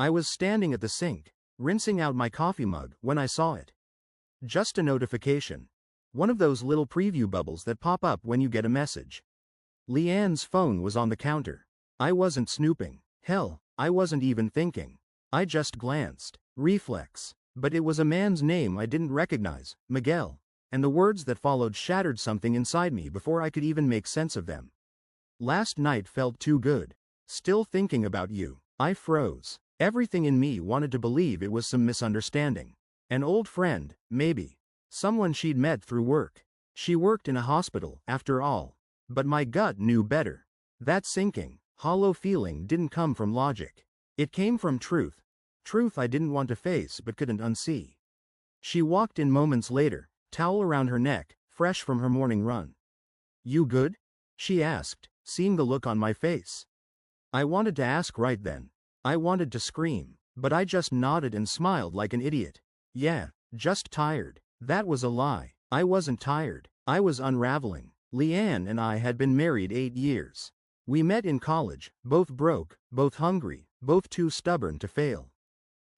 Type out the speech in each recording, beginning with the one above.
I was standing at the sink, rinsing out my coffee mug when I saw it. Just a notification. One of those little preview bubbles that pop up when you get a message. Leanne's phone was on the counter. I wasn't snooping. Hell, I wasn't even thinking. I just glanced. Reflex. But it was a man's name I didn't recognize, Miguel, and the words that followed shattered something inside me before I could even make sense of them. Last night felt too good. Still thinking about you. I froze. Everything in me wanted to believe it was some misunderstanding. An old friend, maybe. Someone she'd met through work. She worked in a hospital, after all. But my gut knew better. That sinking, hollow feeling didn't come from logic. It came from truth. Truth I didn't want to face but couldn't unsee. She walked in moments later, towel around her neck, fresh from her morning run. "You good?" she asked, seeing the look on my face. I wanted to ask right then. I wanted to scream, but I just nodded and smiled like an idiot. Yeah, just tired. That was a lie. I wasn't tired. I was unraveling. Leanne and I had been married 8 years. We met in college, both broke, both hungry, both too stubborn to fail.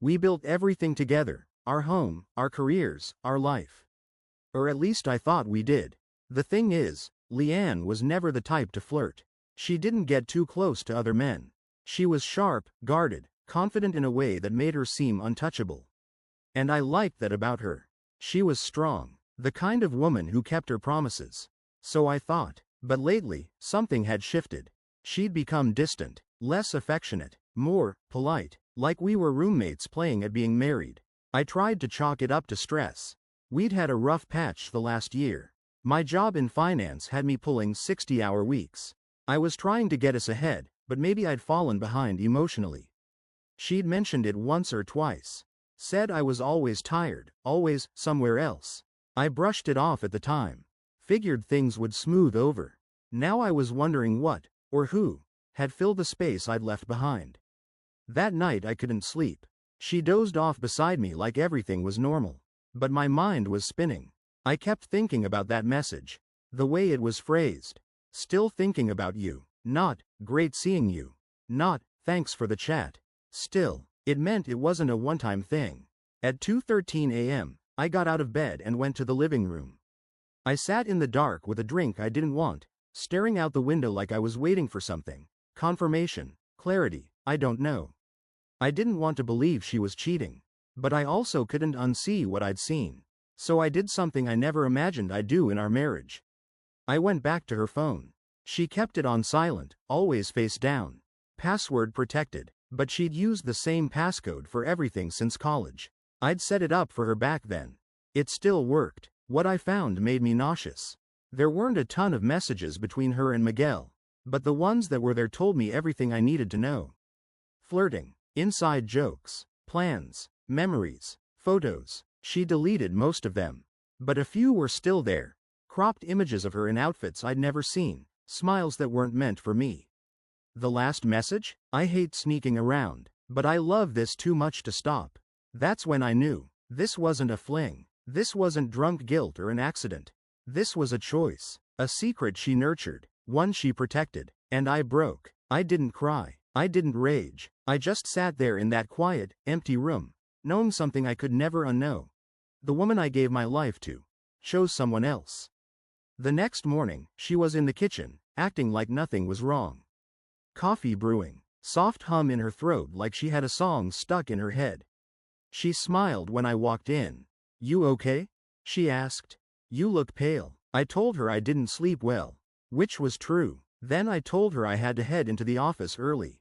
We built everything together, our home, our careers, our life. Or at least I thought we did. The thing is, Leanne was never the type to flirt. She didn't get too close to other men. She was sharp, guarded, confident in a way that made her seem untouchable. And I liked that about her. She was strong, the kind of woman who kept her promises. So I thought, but lately, something had shifted. She'd become distant, less affectionate, more polite, like we were roommates playing at being married. I tried to chalk it up to stress. We'd had a rough patch the last year. My job in finance had me pulling 60-hour weeks. I was trying to get us ahead, but maybe I'd fallen behind emotionally. She'd mentioned it once or twice. Said I was always tired, always somewhere else. I brushed it off at the time. Figured things would smooth over. Now I was wondering what, or who, had filled the space I'd left behind. That night I couldn't sleep. She dozed off beside me like everything was normal. But my mind was spinning. I kept thinking about that message. The way it was phrased. Still thinking about you. Not, great seeing you. Not, thanks for the chat. Still, it meant it wasn't a one-time thing. At 2:13 a.m., I got out of bed and went to the living room. I sat in the dark with a drink I didn't want, staring out the window like I was waiting for something. Confirmation, clarity, I don't know. I didn't want to believe she was cheating. But I also couldn't unsee what I'd seen. So I did something I never imagined I'd do in our marriage. I went back to her phone. She kept it on silent, always face down. Password protected, but she'd used the same passcode for everything since college. I'd set it up for her back then. It still worked. What I found made me nauseous. There weren't a ton of messages between her and Miguel, but the ones that were there told me everything I needed to know. Flirting, inside jokes, plans, memories, photos. She deleted most of them. But a few were still there. Cropped images of her in outfits I'd never seen, smiles that weren't meant for me. The last message? I hate sneaking around, but I love this too much to stop. That's when I knew. This wasn't a fling. This wasn't drunk guilt or an accident. This was a choice. A secret she nurtured. One she protected. And I broke. I didn't cry. I didn't rage. I just sat there in that quiet, empty room, knowing something I could never unknow. The woman I gave my life to chose someone else. The next morning, she was in the kitchen, acting like nothing was wrong. Coffee brewing, soft hum in her throat like she had a song stuck in her head. She smiled when I walked in. "You okay?" she asked. "You look pale." I told her I didn't sleep well, which was true. Then I told her I had to head into the office early.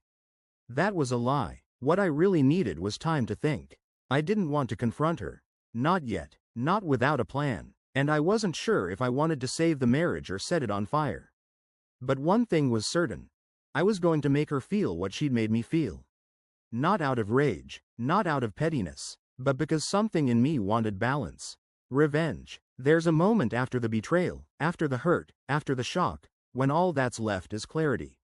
That was a lie. What I really needed was time to think. I didn't want to confront her. Not yet. Not without a plan. And I wasn't sure if I wanted to save the marriage or set it on fire. But one thing was certain. I was going to make her feel what she'd made me feel. Not out of rage, not out of pettiness, but because something in me wanted balance. Revenge. There's a moment after the betrayal, after the hurt, after the shock, when all that's left is clarity.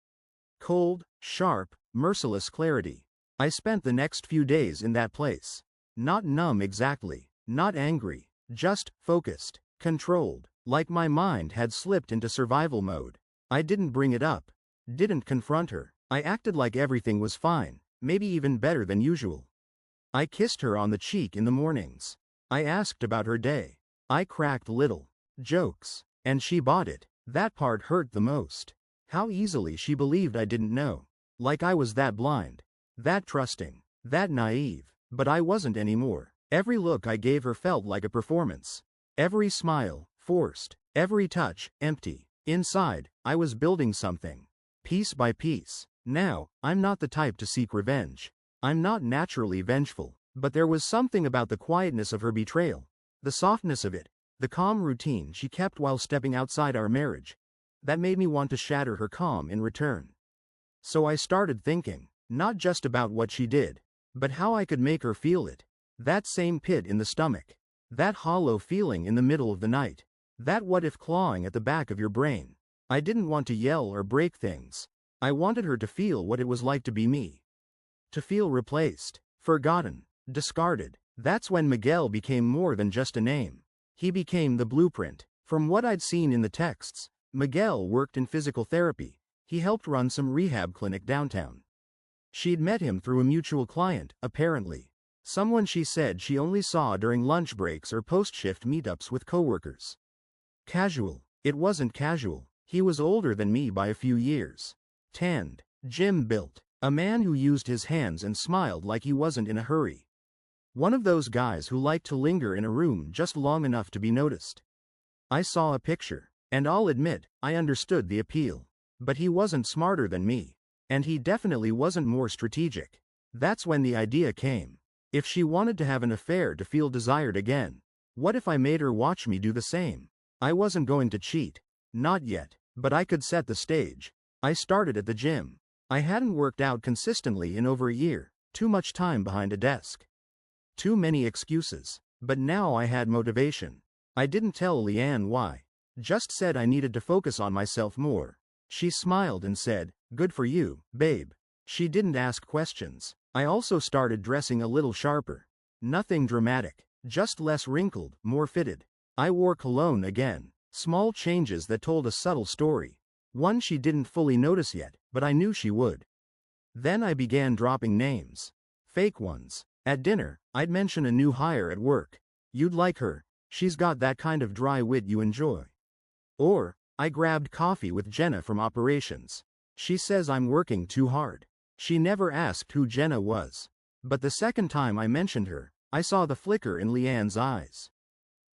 Cold, sharp, merciless clarity. I spent the next few days in that place. Not numb exactly, not angry, just focused, controlled, like my mind had slipped into survival mode. I didn't bring it up, didn't confront her. I acted like everything was fine, maybe even better than usual. I kissed her on the cheek in the mornings. I asked about her day. I cracked little jokes, and she bought it. That part hurt the most. How easily she believed I didn't know. Like I was that blind, that trusting, that naive. But I wasn't anymore. Every look I gave her felt like a performance. Every smile, forced. Every touch, empty. Inside, I was building something. Piece by piece. Now, I'm not the type to seek revenge. I'm not naturally vengeful. But there was something about the quietness of her betrayal, the softness of it, the calm routine she kept while stepping outside our marriage, that made me want to shatter her calm in return. So I started thinking, not just about what she did, but how I could make her feel it. That same pit in the stomach. That hollow feeling in the middle of the night. That what-if clawing at the back of your brain. I didn't want to yell or break things. I wanted her to feel what it was like to be me. To feel replaced, forgotten, discarded. That's when Miguel became more than just a name. He became the blueprint. From what I'd seen in the texts, Miguel worked in physical therapy. He helped run some rehab clinic downtown. She'd met him through a mutual client, apparently. Someone she said she only saw during lunch breaks or post-shift meetups with coworkers. Casual. It wasn't casual. He was older than me by a few years. Tanned, gym-built, a man who used his hands and smiled like he wasn't in a hurry. One of those guys who liked to linger in a room just long enough to be noticed. I saw a picture, and I'll admit, I understood the appeal. But he wasn't smarter than me. And he definitely wasn't more strategic. That's when the idea came. If she wanted to have an affair to feel desired again, what if I made her watch me do the same? I wasn't going to cheat. Not yet. But I could set the stage. I started at the gym. I hadn't worked out consistently in over a year. Too much time behind a desk. Too many excuses. But now I had motivation. I didn't tell Leanne why. Just said I needed to focus on myself more. She smiled and said, "Good for you, babe." She didn't ask questions. I also started dressing a little sharper. Nothing dramatic. Just less wrinkled, more fitted. I wore cologne again. Small changes that told a subtle story. One she didn't fully notice yet, but I knew she would. Then I began dropping names. Fake ones. At dinner, I'd mention a new hire at work. "You'd like her. She's got that kind of dry wit you enjoy." Or, I grabbed coffee with Jenna from operations. "She says I'm working too hard." She never asked who Jenna was. But the second time I mentioned her, I saw the flicker in Leanne's eyes.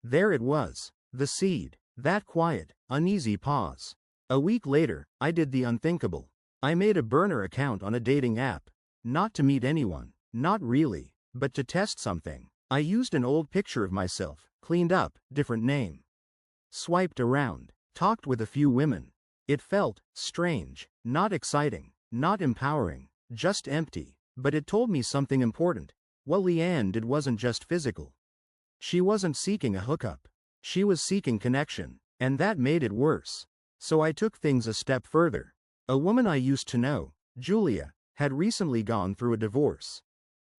There it was. The seed. That quiet, uneasy pause. A week later, I did the unthinkable. I made a burner account on a dating app. Not to meet anyone. Not really. But to test something. I used an old picture of myself, cleaned up, different name. Swiped around. Talked with a few women. It felt strange. Not exciting. Not empowering. Just empty. But it told me something important. What Leanne did wasn't just physical. She wasn't seeking a hookup. She was seeking connection. And that made it worse. So I took things a step further. A woman I used to know, Julia, had recently gone through a divorce.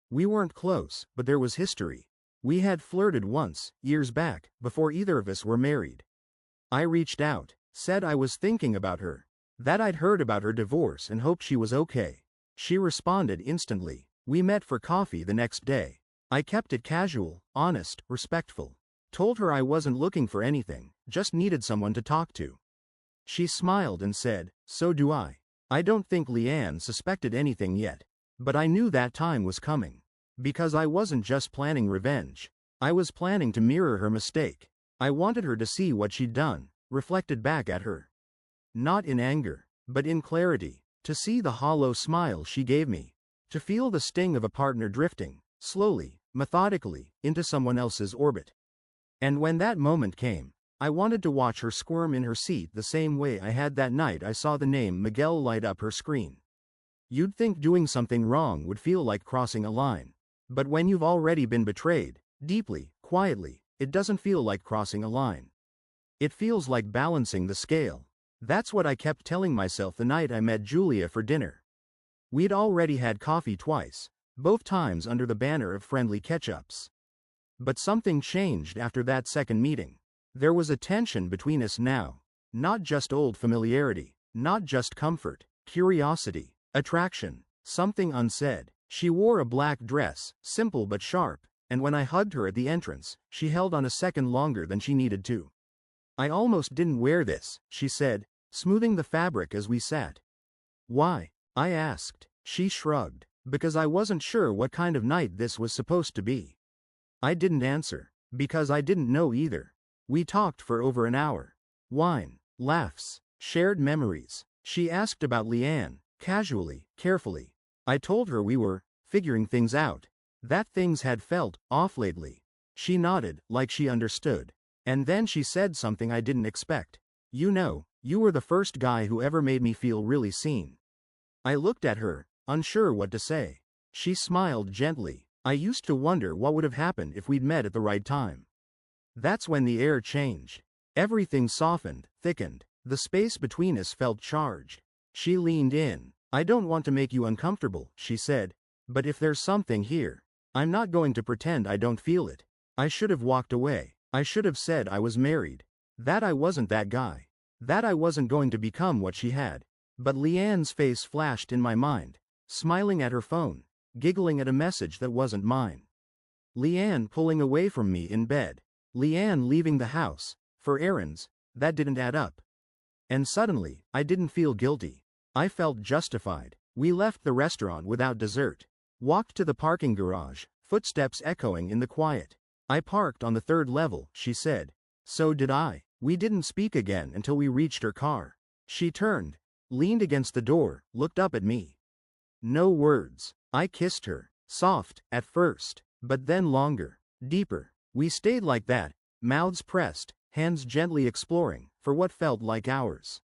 We weren't close, but there was history. We had flirted once, years back, before either of us were married. I reached out, said I was thinking about her, that I'd heard about her divorce and hoped she was okay. She responded instantly. We met for coffee the next day. I kept it casual, honest, respectful. Told her I wasn't looking for anything, just needed someone to talk to. She smiled and said, "So do I." I don't think Leanne suspected anything yet. But I knew that time was coming. Because I wasn't just planning revenge. I was planning to mirror her mistake. I wanted her to see what she'd done, reflected back at her. Not in anger, but in clarity. To see the hollow smile she gave me. To feel the sting of a partner drifting, slowly, methodically, into someone else's orbit. And when that moment came, I wanted to watch her squirm in her seat the same way I had that night I saw the name Miguel light up her screen. You'd think doing something wrong would feel like crossing a line. But when you've already been betrayed, deeply, quietly, it doesn't feel like crossing a line. It feels like balancing the scale. That's what I kept telling myself the night I met Julia for dinner. We'd already had coffee twice, both times under the banner of friendly catch-ups. But something changed after that second meeting. There was a tension between us now. Not just old familiarity, not just comfort, curiosity, attraction, something unsaid. She wore a black dress, simple but sharp, and when I hugged her at the entrance, she held on a second longer than she needed to. "I almost didn't wear this," she said, smoothing the fabric as we sat. "Why?" I asked. She shrugged. "Because I wasn't sure what kind of night this was supposed to be." I didn't answer. Because I didn't know either. We talked for over an hour. Wine, laughs, shared memories. She asked about Leanne, casually, carefully. I told her we were figuring things out, that things had felt off lately. She nodded, like she understood. And then she said something I didn't expect. "You know, you were the first guy who ever made me feel really seen." I looked at her, unsure what to say. She smiled gently. "I used to wonder what would have happened if we'd met at the right time." That's when the air changed. Everything softened, thickened. The space between us felt charged. She leaned in. "I don't want to make you uncomfortable," she said, "but if there's something here, I'm not going to pretend I don't feel it." I should have walked away. I should have said I was married. That I wasn't that guy. That I wasn't going to become what she had. But Leanne's face flashed in my mind, smiling at her phone, giggling at a message that wasn't mine. Leanne pulling away from me in bed. Leanne leaving the house, for errands, that didn't add up. And suddenly, I didn't feel guilty. I felt justified. We left the restaurant without dessert. Walked to the parking garage, footsteps echoing in the quiet. "I parked on the third level," she said. "So did I." We didn't speak again until we reached her car. She turned, leaned against the door, looked up at me. No words. I kissed her. Soft, at first, but then longer, deeper. We stayed like that, mouths pressed, hands gently exploring, for what felt like hours.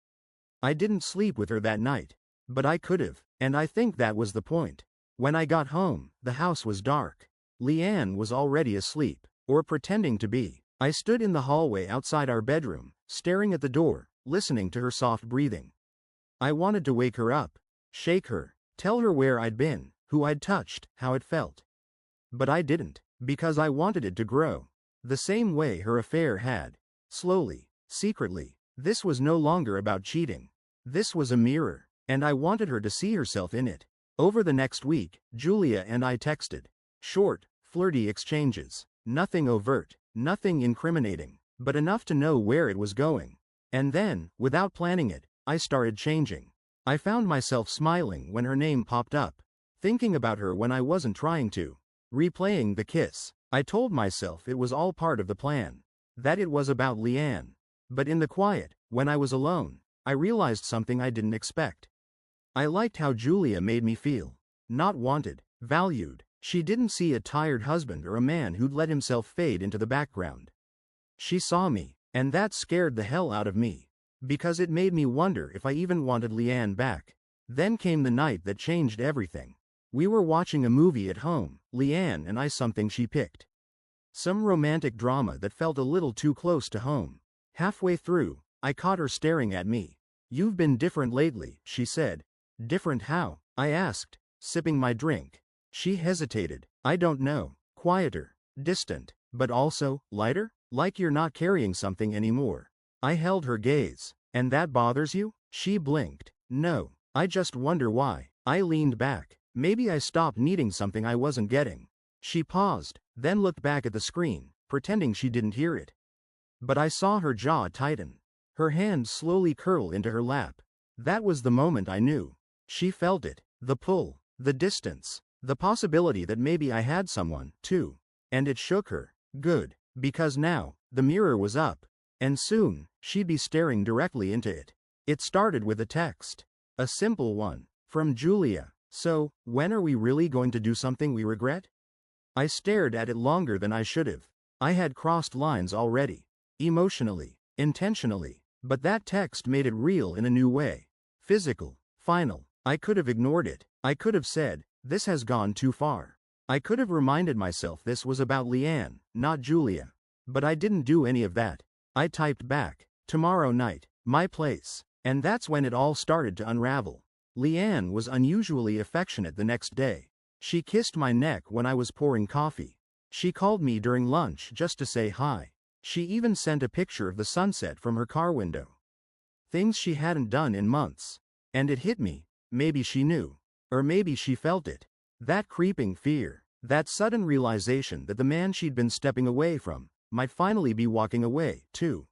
I didn't sleep with her that night. But I could have, and I think that was the point. When I got home, the house was dark. Leanne was already asleep, or pretending to be. I stood in the hallway outside our bedroom, staring at the door, listening to her soft breathing. I wanted to wake her up, shake her, tell her where I'd been, who I'd touched, how it felt. But I didn't, because I wanted it to grow. The same way her affair had. Slowly, secretly. This was no longer about cheating. This was a mirror, and I wanted her to see herself in it. Over the next week, Julia and I texted. Short, flirty exchanges. Nothing overt, nothing incriminating, but enough to know where it was going. And then, without planning it, I started changing. I found myself smiling when her name popped up, thinking about her when I wasn't trying to, replaying the kiss. I told myself it was all part of the plan, that it was about Leanne. But in the quiet, when I was alone, I realized something I didn't expect. I liked how Julia made me feel. Not wanted, valued. She didn't see a tired husband or a man who'd let himself fade into the background. She saw me, and that scared the hell out of me. Because it made me wonder if I even wanted Leanne back. Then came the night that changed everything. We were watching a movie at home, Leanne and I, something she picked. Some romantic drama that felt a little too close to home. Halfway through, I caught her staring at me. "You've been different lately," she said. "Different how?" I asked, sipping my drink. She hesitated. "I don't know. Quieter, distant, but also lighter? Like you're not carrying something anymore." I held her gaze. "And that bothers you?" She blinked. "No. I just wonder why." I leaned back. Maybe I stopped needing something I wasn't getting. She paused, then looked back at the screen, pretending she didn't hear it. But I saw her jaw tighten. Her hand slowly curl into her lap. That was the moment I knew. She felt it. The pull. The distance. The possibility that maybe I had someone, too. And it shook her. Good. Because now, the mirror was up. And soon, she'd be staring directly into it. It started with a text. A simple one. From Julia. "So, when are we really going to do something we regret?" I stared at it longer than I should have. I had crossed lines already. Emotionally. Intentionally. But that text made it real in a new way. Physical. Final. I could have ignored it. I could have said, "This has gone too far." I could have reminded myself this was about Leanne, not Julia. But I didn't do any of that. I typed back, "Tomorrow night, my place." And that's when it all started to unravel. Leanne was unusually affectionate the next day. She kissed my neck when I was pouring coffee. She called me during lunch just to say hi. She even sent a picture of the sunset from her car window. Things she hadn't done in months. And it hit me. Maybe she knew. Or maybe she felt it. That creeping fear, that sudden realization that the man she'd been stepping away from might finally be walking away, too.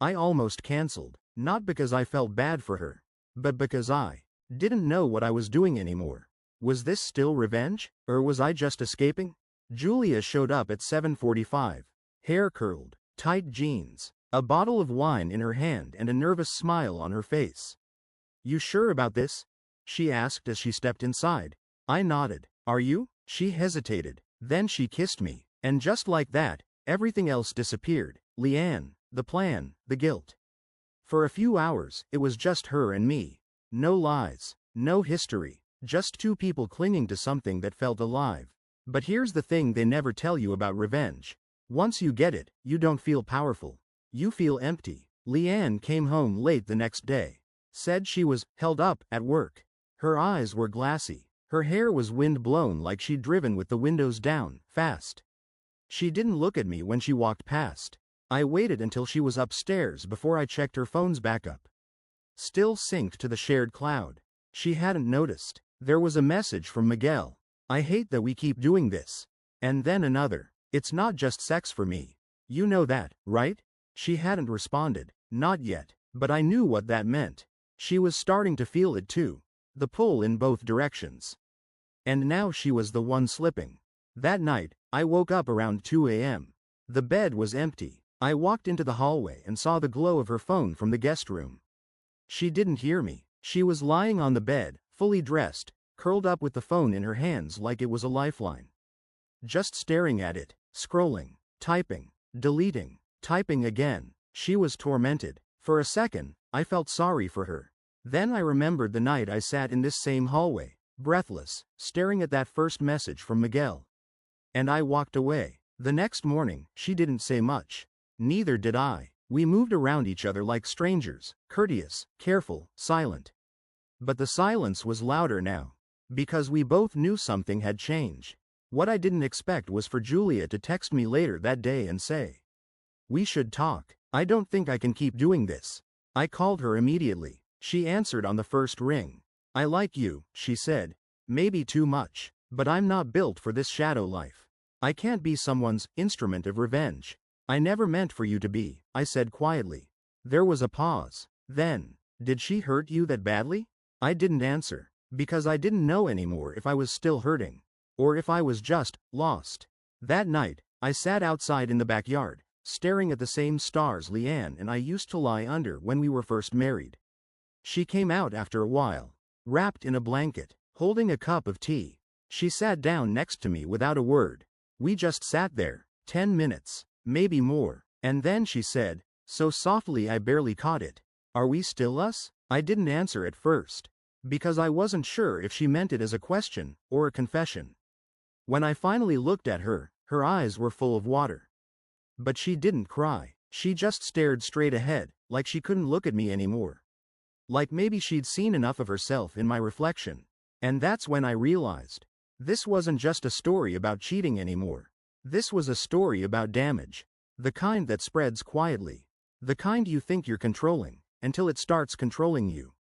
I almost canceled, not because I felt bad for her, but because I didn't know what I was doing anymore. Was this still revenge, or was I just escaping? Julia showed up at 7:45, hair curled, tight jeans, a bottle of wine in her hand and a nervous smile on her face. "You sure about this?" she asked as she stepped inside. I nodded. "Are you?" She hesitated, then she kissed me, and just like that, everything else disappeared. Leanne, the plan, the guilt. For a few hours, it was just her and me. No lies, no history, just two people clinging to something that felt alive. But here's the thing they never tell you about revenge. Once you get it, you don't feel powerful. You feel empty. Leanne came home late the next day. Said she was held up at work. Her eyes were glassy. Her hair was wind-blown like she'd driven with the windows down, fast. She didn't look at me when she walked past. I waited until she was upstairs before I checked her phone's backup. Still synced to the shared cloud. She hadn't noticed. There was a message from Miguel. "I hate that we keep doing this." And then another. "It's not just sex for me. You know that, right?" She hadn't responded. Not yet. But I knew what that meant. She was starting to feel it too. The pull in both directions. And now she was the one slipping. That night, I woke up around 2 a.m. The bed was empty. I walked into the hallway and saw the glow of her phone from the guest room. She didn't hear me. She was lying on the bed, fully dressed, curled up with the phone in her hands like it was a lifeline. Just staring at it, scrolling, typing, deleting, typing again. She was tormented. For a second, I felt sorry for her. Then I remembered the night I sat in this same hallway, breathless, staring at that first message from Miguel. And I walked away. The next morning, she didn't say much. Neither did I. We moved around each other like strangers, courteous, careful, silent. But the silence was louder now. Because we both knew something had changed. What I didn't expect was for Julia to text me later that day and say, "We should talk. I don't think I can keep doing this." I called her immediately. She answered on the first ring. "I like you," she said. "Maybe too much. But I'm not built for this shadow life. I can't be someone's instrument of revenge." "I never meant for you to be," I said quietly. There was a pause. Then, "Did she hurt you that badly?" I didn't answer. Because I didn't know anymore if I was still hurting. Or if I was just lost. That night, I sat outside in the backyard, staring at the same stars Leanne and I used to lie under when we were first married. She came out after a while, wrapped in a blanket, holding a cup of tea. She sat down next to me without a word. We just sat there, 10 minutes, maybe more, and then she said, so softly I barely caught it, "Are we still us?" I didn't answer at first, because I wasn't sure if she meant it as a question or a confession. When I finally looked at her, her eyes were full of water. But she didn't cry. She just stared straight ahead, like she couldn't look at me anymore. Like maybe she'd seen enough of herself in my reflection. And that's when I realized. This wasn't just a story about cheating anymore. This was a story about damage. The kind that spreads quietly. The kind you think you're controlling, until it starts controlling you.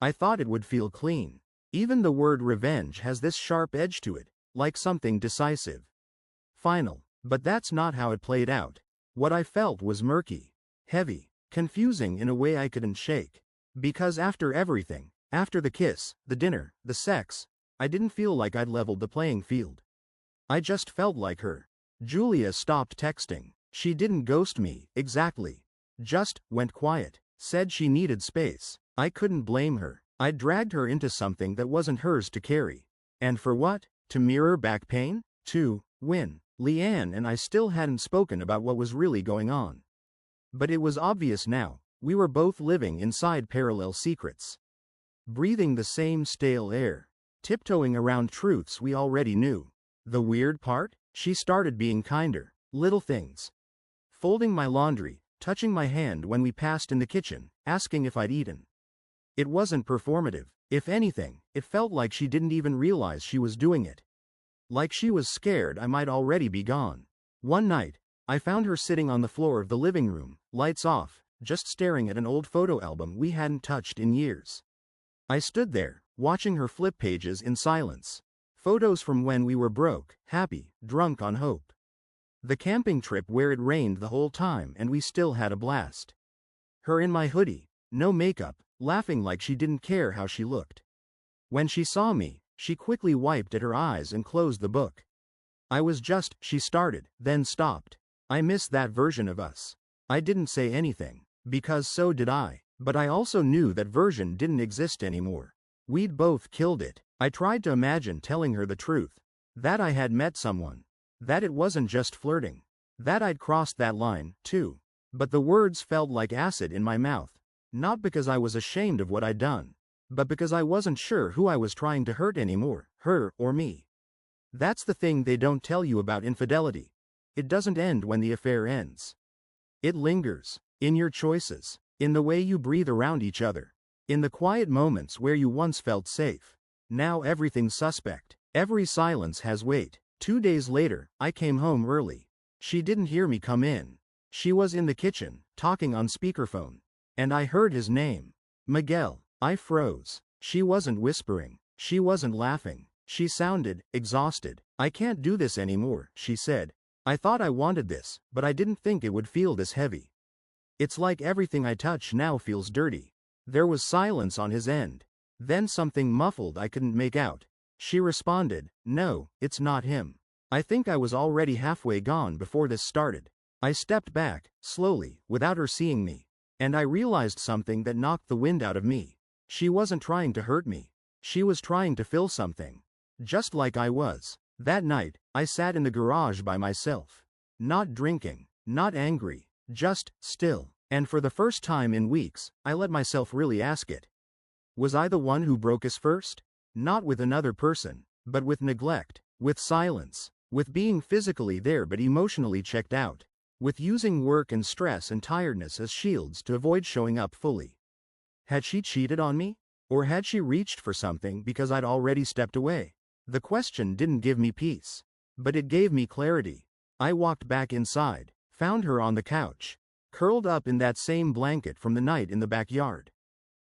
I thought it would feel clean. Even the word revenge has this sharp edge to it, like something decisive. Final. But that's not how it played out. What I felt was murky, heavy, confusing in a way I couldn't shake. Because after everything, after the kiss, the dinner, the sex, I didn't feel like I'd leveled the playing field. I just felt like her. Julia stopped texting. She didn't ghost me, exactly. Just went quiet. Said she needed space. I couldn't blame her. I dragged her into something that wasn't hers to carry. And for what? To mirror back pain? To win. Leanne and I still hadn't spoken about what was really going on. But it was obvious now. We were both living inside parallel secrets. Breathing the same stale air. Tiptoeing around truths we already knew. The weird part? She started being kinder. Little things. Folding my laundry, touching my hand when we passed in the kitchen, asking if I'd eaten. It wasn't performative. If anything, it felt like she didn't even realize she was doing it. Like she was scared I might already be gone. One night, I found her sitting on the floor of the living room, lights off, just staring at an old photo album we hadn't touched in years. I stood there, watching her flip pages in silence. Photos from when we were broke, happy, drunk on hope. The camping trip where it rained the whole time and we still had a blast. Her in my hoodie, no makeup, laughing like she didn't care how she looked. When she saw me, she quickly wiped at her eyes and closed the book. She started, then stopped. I miss that version of us. I didn't say anything, because so did I, but I also knew that version didn't exist anymore. We'd both killed it. I tried to imagine telling her the truth. That I had met someone. That it wasn't just flirting. That I'd crossed that line, too. But the words felt like acid in my mouth. Not because I was ashamed of what I'd done, but because I wasn't sure who I was trying to hurt anymore, her or me. That's the thing they don't tell you about infidelity. It doesn't end when the affair ends. It lingers. In your choices. In the way you breathe around each other. In the quiet moments where you once felt safe. Now everything's suspect. Every silence has weight. 2 days later, I came home early. She didn't hear me come in. She was in the kitchen, talking on speakerphone. And I heard his name. Miguel. I froze. She wasn't whispering. She wasn't laughing. She sounded exhausted. I can't do this anymore, she said. I thought I wanted this, but I didn't think it would feel this heavy. It's like everything I touch now feels dirty. There was silence on his end. Then something muffled I couldn't make out. She responded, no, it's not him. I think I was already halfway gone before this started. I stepped back, slowly, without her seeing me. And I realized something that knocked the wind out of me. She wasn't trying to hurt me. She was trying to fill something. Just like I was. That night, I sat in the garage by myself. Not drinking, not angry, just still. And for the first time in weeks, I let myself really ask it. Was I the one who broke us first? Not with another person, but with neglect, with silence, with being physically there but emotionally checked out, with using work and stress and tiredness as shields to avoid showing up fully. Had she cheated on me? Or had she reached for something because I'd already stepped away? The question didn't give me peace, but it gave me clarity. I walked back inside, found her on the couch, curled up in that same blanket from the night in the backyard.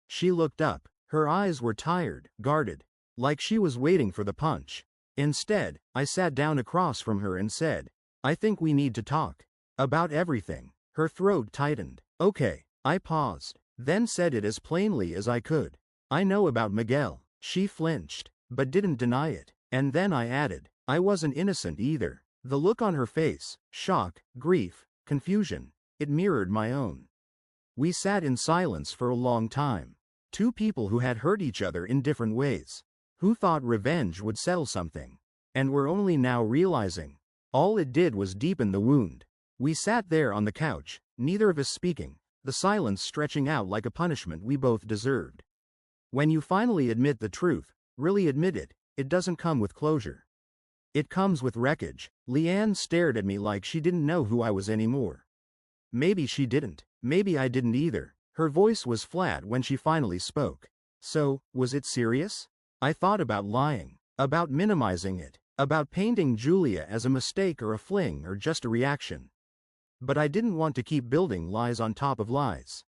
She looked up. Her eyes were tired, guarded, like she was waiting for the punch. Instead, I sat down across from her and said, I think we need to talk. About everything. Her throat tightened. Okay. I paused, then said it as plainly as I could. I know about Miguel. She flinched, but didn't deny it. And then I added, I wasn't innocent either. The look on her face, shock, grief, confusion, it mirrored my own. We sat in silence for a long time. Two people who had hurt each other in different ways. Who thought revenge would settle something. And were only now realizing. All it did was deepen the wound. We sat there on the couch, neither of us speaking, the silence stretching out like a punishment we both deserved. When you finally admit the truth, really admit it, it doesn't come with closure. It comes with wreckage. Leanne stared at me like she didn't know who I was anymore. Maybe she didn't. Maybe I didn't either. Her voice was flat when she finally spoke. So, was it serious? I thought about lying, about minimizing it, about painting Julia as a mistake or a fling or just a reaction. But I didn't want to keep building lies on top of lies.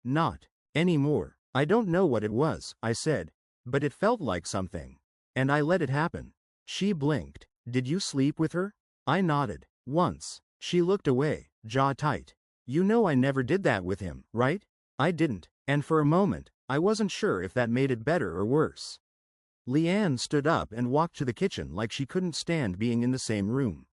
Not anymore. I don't know what it was, I said, but it felt like something. And I let it happen. She blinked. Did you sleep with her? I nodded. Once. She looked away, jaw tight. You know I never did that with him, right? I didn't, and for a moment, I wasn't sure if that made it better or worse. Leanne stood up and walked to the kitchen like she couldn't stand being in the same room.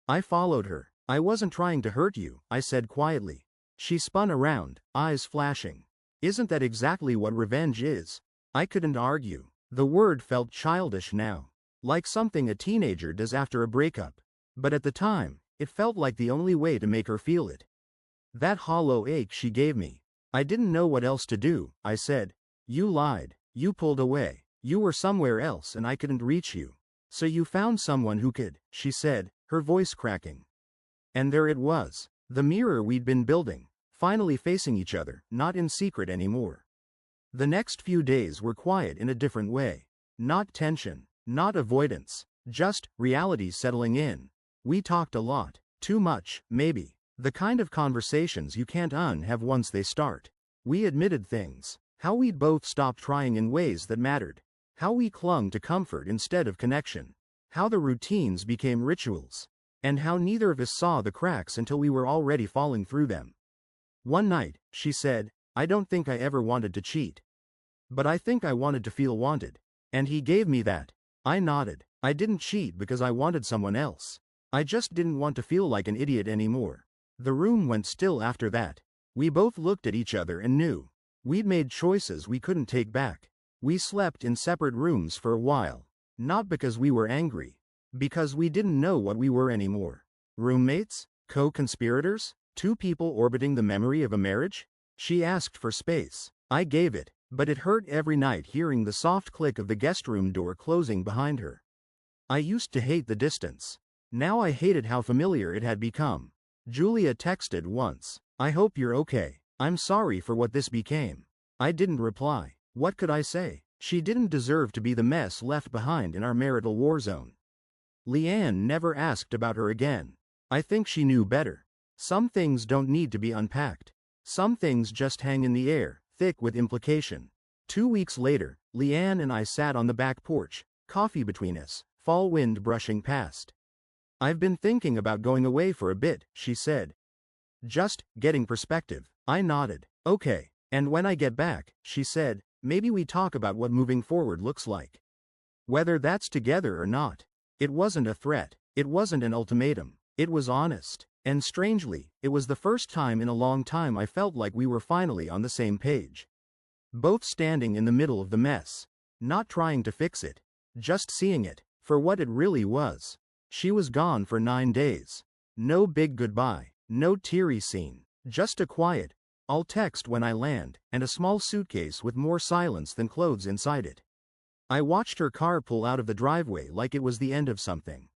I followed her. I wasn't trying to hurt you, I said quietly. She spun around, eyes flashing. Isn't that exactly what revenge is? I couldn't argue. The word felt childish now, like something a teenager does after a breakup. But at the time, it felt like the only way to make her feel it. That hollow ache she gave me. I didn't know what else to do, I said. You lied. You pulled away. You were somewhere else and I couldn't reach you. So you found someone who could, she said, her voice cracking. And there it was, the mirror we'd been building, finally facing each other, not in secret anymore. The next few days were quiet in a different way. Not tension, not avoidance, just reality settling in. We talked a lot. Too much, maybe. The kind of conversations you can't unhave once they start. We admitted things. How we'd both stopped trying in ways that mattered. How we clung to comfort instead of connection. How the routines became rituals. And how neither of us saw the cracks until we were already falling through them. One night, she said, "I don't think I ever wanted to cheat. But I think I wanted to feel wanted. And he gave me that." I nodded. I didn't cheat because I wanted someone else. I just didn't want to feel like an idiot anymore. The room went still after that. We both looked at each other and knew. We'd made choices we couldn't take back. We slept in separate rooms for a while. Not because we were angry. Because we didn't know what we were anymore. Roommates? Co-conspirators? Two people orbiting the memory of a marriage? She asked for space. I gave it, but it hurt every night hearing the soft click of the guest room door closing behind her. I used to hate the distance. Now I hated how familiar it had become. Julia texted once, "I hope you're okay. I'm sorry for what this became." I didn't reply. What could I say? She didn't deserve to be the mess left behind in our marital war zone. Leanne never asked about her again. I think she knew better. Some things don't need to be unpacked. Some things just hang in the air, thick with implication. 2 weeks later, Leanne and I sat on the back porch, coffee between us, fall wind brushing past. "I've been thinking about going away for a bit," she said. "Just getting perspective." I nodded. "Okay. And when I get back," she said, "maybe we talk about what moving forward looks like. Whether that's together or not." It wasn't a threat. It wasn't an ultimatum. It was honest. And strangely, it was the first time in a long time I felt like we were finally on the same page. Both standing in the middle of the mess. Not trying to fix it. Just seeing it for what it really was. She was gone for 9 days. No big goodbye. No teary scene. Just a quiet, "I'll text when I land," and a small suitcase with more silence than clothes inside it. I watched her car pull out of the driveway like it was the end of something.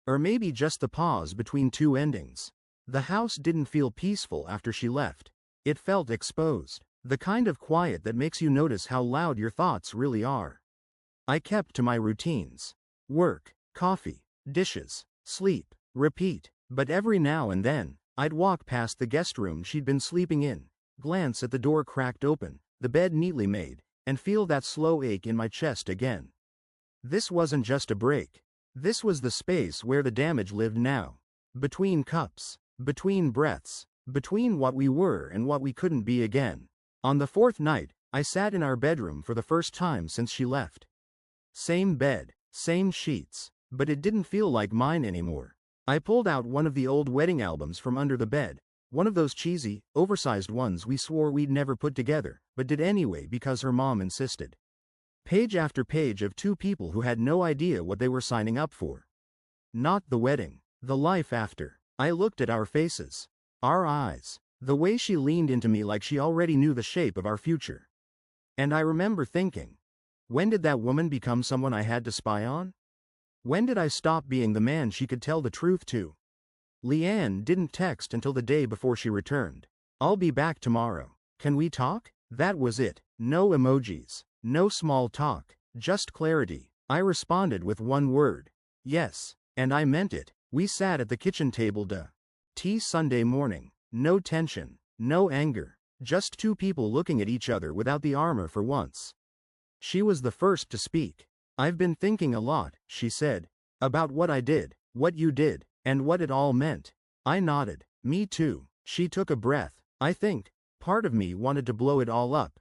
Or maybe just the pause between two endings. The house didn't feel peaceful after she left. It felt exposed. The kind of quiet that makes you notice how loud your thoughts really are. I kept to my routines. Work, coffee, dishes, sleep, repeat. But every now and then, I'd walk past the guest room she'd been sleeping in, glance at the door cracked open, the bed neatly made, and feel that slow ache in my chest again. This wasn't just a break. This was the space where the damage lived now. Between cups. Between breaths. Between what we were and what we couldn't be again. On the 4th night, I sat in our bedroom for the first time since she left. Same bed. Same sheets. But it didn't feel like mine anymore. I pulled out one of the old wedding albums from under the bed. One of those cheesy, oversized ones we swore we'd never put together, but did anyway because her mom insisted. Page after page of two people who had no idea what they were signing up for. Not the wedding. The life after. I looked at our faces. Our eyes. The way she leaned into me like she already knew the shape of our future. And I remember thinking, when did that woman become someone I had to spy on? When did I stop being the man she could tell the truth to? Leanne didn't text until the day before she returned. "I'll be back tomorrow. Can we talk?" That was it. No emojis. No small talk. Just clarity. I responded with one word. Yes. And I meant it. We sat at the kitchen table tea Sunday morning. No tension. No anger. Just two people looking at each other without the armor for once. She was the first to speak. "I've been thinking a lot," she said. "About what I did, what you did, and what it all meant." I nodded. "Me too." She took a breath. "I think part of me wanted to blow it all up.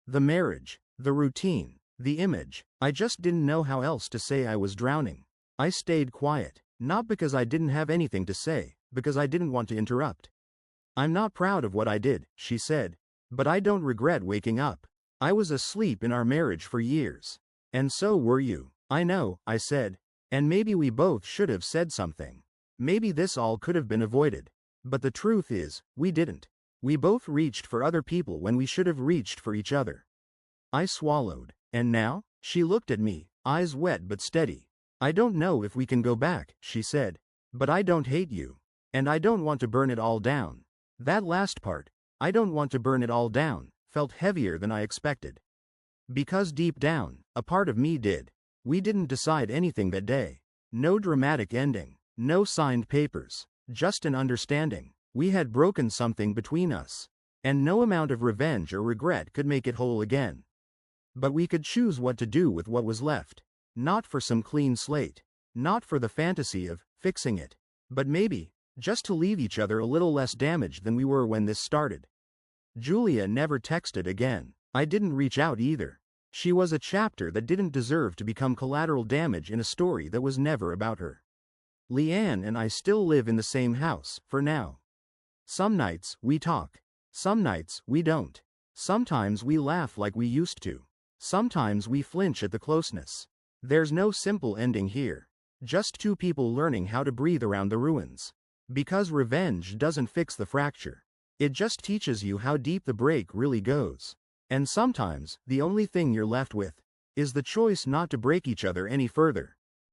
The marriage, the routine, the image. I just didn't know how else to say I was drowning." I stayed quiet, not because I didn't have anything to say, because I didn't want to interrupt. "I'm not proud of what I did," she said, "but I don't regret waking up. I was asleep in our marriage for years. And so were you." "I know," I said. "And maybe we both should have said something. Maybe this all could have been avoided. But the truth is, we didn't. We both reached for other people when we should have reached for each other." I swallowed. "And now?" She looked at me, eyes wet but steady. "I don't know if we can go back," she said. "But I don't hate you. And I don't want to burn it all down." That last part, "I don't want to burn it all down," felt heavier than I expected. Because deep down, a part of me did. We didn't decide anything that day. No dramatic ending. No signed papers. Just an understanding. We had broken something between us. And no amount of revenge or regret could make it whole again. But we could choose what to do with what was left. Not for some clean slate. Not for the fantasy of fixing it. But maybe, just to leave each other a little less damaged than we were when this started. Julia never texted again. I didn't reach out either. She was a chapter that didn't deserve to become collateral damage in a story that was never about her. Leanne and I still live in the same house, for now. Some nights, we talk. Some nights, we don't. Sometimes we laugh like we used to. Sometimes we flinch at the closeness. There's no simple ending here. Just two people learning how to breathe around the ruins. Because revenge doesn't fix the fracture. It just teaches you how deep the break really goes. And sometimes, the only thing you're left with is the choice not to break each other any further.